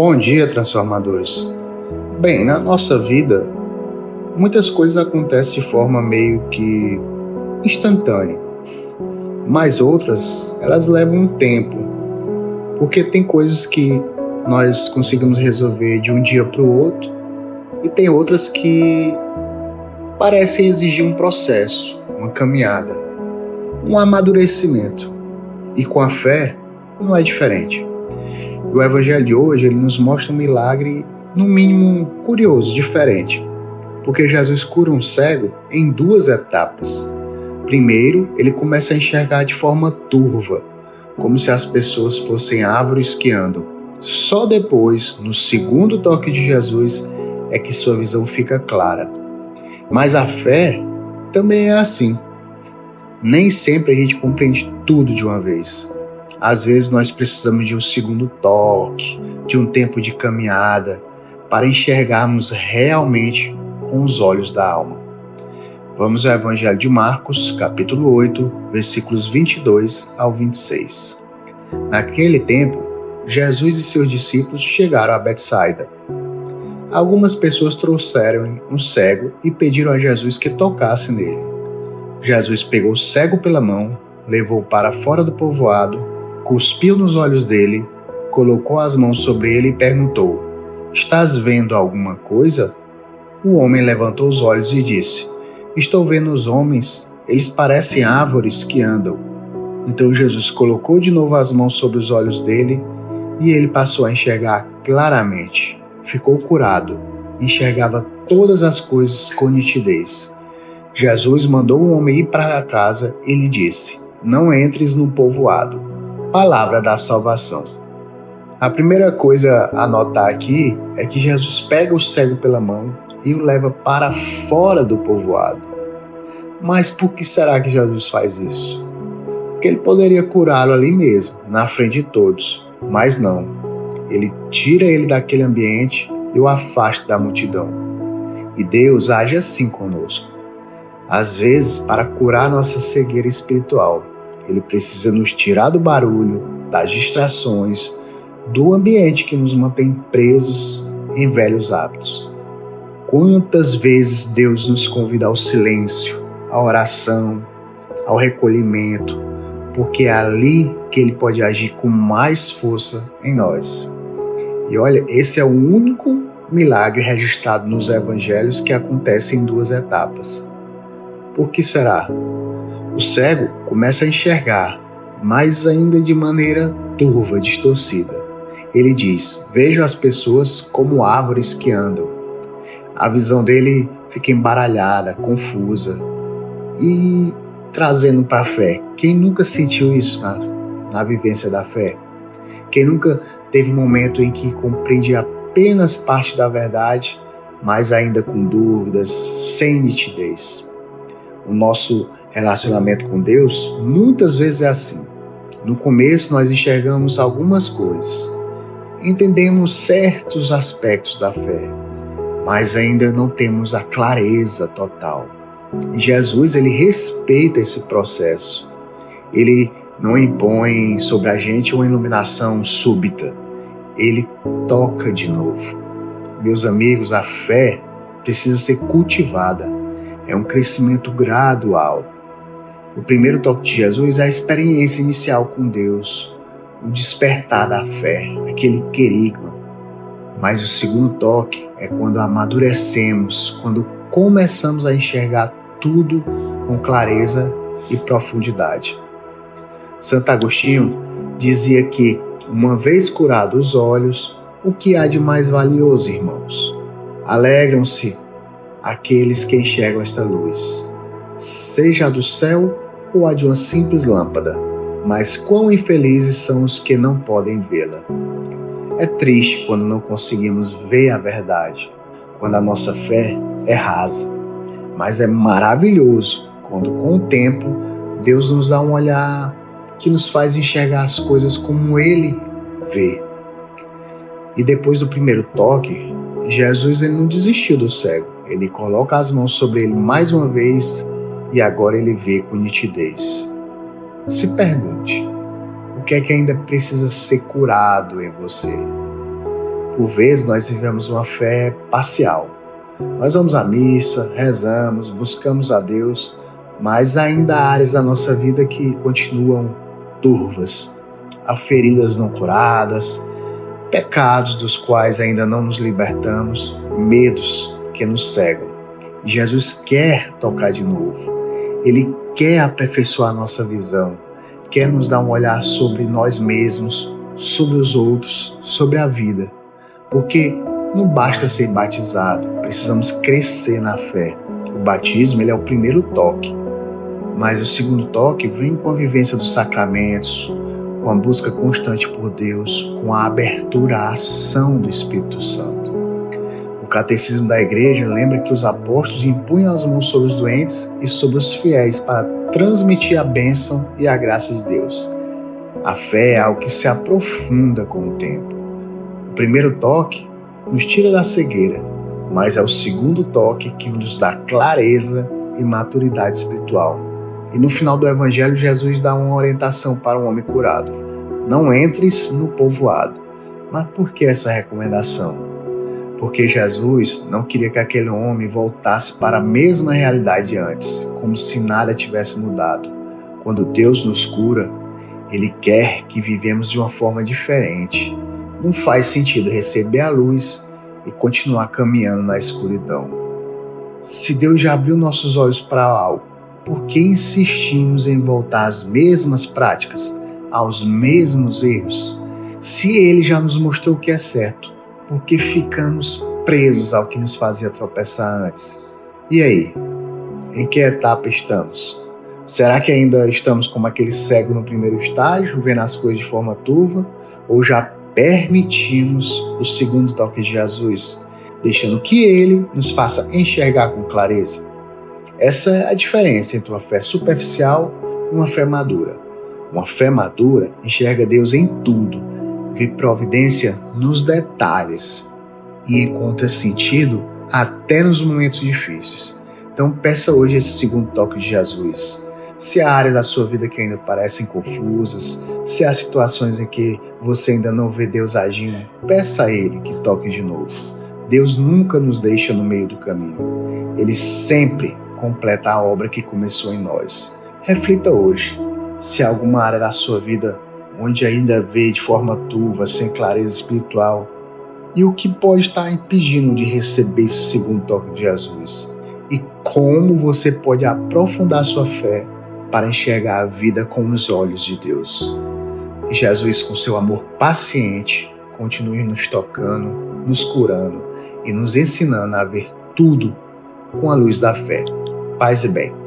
Bom dia, transformadores. Bem, na nossa vida, muitas coisas acontecem de forma meio que instantânea, mas outras, elas levam um tempo, porque tem coisas que nós conseguimos resolver de um dia para o outro e tem outras que parecem exigir um processo, uma caminhada, um amadurecimento. E com a fé, não é diferente. O Evangelho de hoje, ele nos mostra um milagre, no mínimo, curioso, diferente. Porque Jesus cura um cego em duas etapas. Primeiro, ele começa a enxergar de forma turva, como se as pessoas fossem árvores que andam. Só depois, no segundo toque de Jesus, é que sua visão fica clara. Mas a fé também é assim. Nem sempre a gente compreende tudo de uma vez. Às vezes nós precisamos de um segundo toque, de um tempo de caminhada, para enxergarmos realmente com os olhos da alma. Vamos ao Evangelho de Marcos, capítulo 8, versículos 22 ao 26. Naquele tempo, Jesus e seus discípulos chegaram a Betsaida. Algumas pessoas trouxeram um cego e pediram a Jesus que tocasse nele. Jesus pegou o cego pela mão, levou-o para fora do povoado, cuspiu nos olhos dele, colocou as mãos sobre ele e perguntou: "Estás vendo alguma coisa?" O homem levantou os olhos e disse: "Estou vendo os homens, eles parecem árvores que andam." Então Jesus colocou de novo as mãos sobre os olhos dele e ele passou a enxergar claramente. Ficou curado, enxergava todas as coisas com nitidez. Jesus mandou o homem ir para casa e lhe disse: "Não entres no povoado." Palavra da salvação. A primeira coisa a notar aqui é que Jesus pega o cego pela mão e o leva para fora do povoado. Mas por que será que Jesus faz isso? Porque ele poderia curá-lo ali mesmo, na frente de todos, mas não. Ele tira ele daquele ambiente e o afasta da multidão. E Deus age assim conosco. Às vezes, para curar nossa cegueira espiritual, Ele precisa nos tirar do barulho, das distrações, do ambiente que nos mantém presos em velhos hábitos. Quantas vezes Deus nos convida ao silêncio, à oração, ao recolhimento, porque é ali que Ele pode agir com mais força em nós. E olha, esse é o único milagre registrado nos evangelhos que acontece em duas etapas. Por que será? O cego começa a enxergar, mas ainda de maneira turva, distorcida. Ele diz: "Vejo as pessoas como árvores que andam." A visão dele fica embaralhada, confusa e trazendo para a fé. Quem nunca sentiu isso na vivência da fé? Quem nunca teve um momento em que compreende apenas parte da verdade, mas ainda com dúvidas, sem nitidez? O nosso relacionamento com Deus muitas vezes é assim. No começo nós enxergamos algumas coisas, entendemos certos aspectos da fé, mas ainda não temos a clareza total. E Jesus, ele respeita esse processo. Ele não impõe sobre a gente uma iluminação súbita. Ele toca de novo. Meus amigos, a fé precisa ser cultivada. É um crescimento gradual. O primeiro toque de Jesus é a experiência inicial com Deus, o despertar da fé, aquele querigma. Mas o segundo toque é quando amadurecemos, quando começamos a enxergar tudo com clareza e profundidade. Santo Agostinho dizia que, uma vez curados os olhos, o que há de mais valioso, irmãos? Alegram-se aqueles que enxergam esta luz, seja a do céu ou a de uma simples lâmpada, mas quão infelizes são os que não podem vê-la. É triste quando não conseguimos ver a verdade, quando a nossa fé é rasa, mas é maravilhoso quando, com o tempo, Deus nos dá um olhar que nos faz enxergar as coisas como Ele vê. E depois do primeiro toque, Jesus, ele não desistiu do cego. Ele coloca as mãos sobre ele mais uma vez e agora ele vê com nitidez. Se pergunte, o que é que ainda precisa ser curado em você? Por vezes nós vivemos uma fé parcial. Nós vamos à missa, rezamos, buscamos a Deus, mas ainda há áreas da nossa vida que continuam turvas. Há feridas não curadas, pecados dos quais ainda não nos libertamos, medos que nos cegam. Jesus quer tocar de novo. Ele quer aperfeiçoar a nossa visão, quer nos dar um olhar sobre nós mesmos, sobre os outros, sobre a vida. Porque não basta ser batizado, precisamos crescer na fé. O batismo ele é o primeiro toque, mas o segundo toque vem com a vivência dos sacramentos, com a busca constante por Deus, com a abertura à ação do Espírito Santo. O Catecismo da Igreja lembra que os apóstolos impunham as mãos sobre os doentes e sobre os fiéis para transmitir a bênção e a graça de Deus. A fé é algo que se aprofunda com o tempo. O primeiro toque nos tira da cegueira, mas é o segundo toque que nos dá clareza e maturidade espiritual. E no final do Evangelho, Jesus dá uma orientação para um homem curado. Não entres no povoado. Mas por que essa recomendação? Porque Jesus não queria que aquele homem voltasse para a mesma realidade de antes, como se nada tivesse mudado. Quando Deus nos cura, Ele quer que vivemos de uma forma diferente. Não faz sentido receber a luz e continuar caminhando na escuridão. Se Deus já abriu nossos olhos para algo, por que insistimos em voltar às mesmas práticas, aos mesmos erros? Se Ele já nos mostrou o que é certo, por que ficamos presos ao que nos fazia tropeçar antes? E aí? Em que etapa estamos? Será que ainda estamos como aquele cego no primeiro estágio, vendo as coisas de forma turva? Ou já permitimos o segundo toque de Jesus, deixando que Ele nos faça enxergar com clareza? Essa é a diferença entre uma fé superficial e uma fé madura. Uma fé madura enxerga Deus em tudo, vê providência nos detalhes e encontra sentido até nos momentos difíceis. Então peça hoje esse segundo toque de Jesus. Se há áreas da sua vida que ainda parecem confusas, se há situações em que você ainda não vê Deus agindo, peça a Ele que toque de novo. Deus nunca nos deixa no meio do caminho. Ele sempre completa a obra que começou em nós. Reflita hoje se há alguma área da sua vida onde ainda vê de forma turva, sem clareza espiritual, e o que pode estar impedindo de receber esse segundo toque de Jesus, e como você pode aprofundar sua fé para enxergar a vida com os olhos de Deus. Que Jesus, com seu amor paciente, continue nos tocando, nos curando e nos ensinando a ver tudo com a luz da fé. Paz e bem.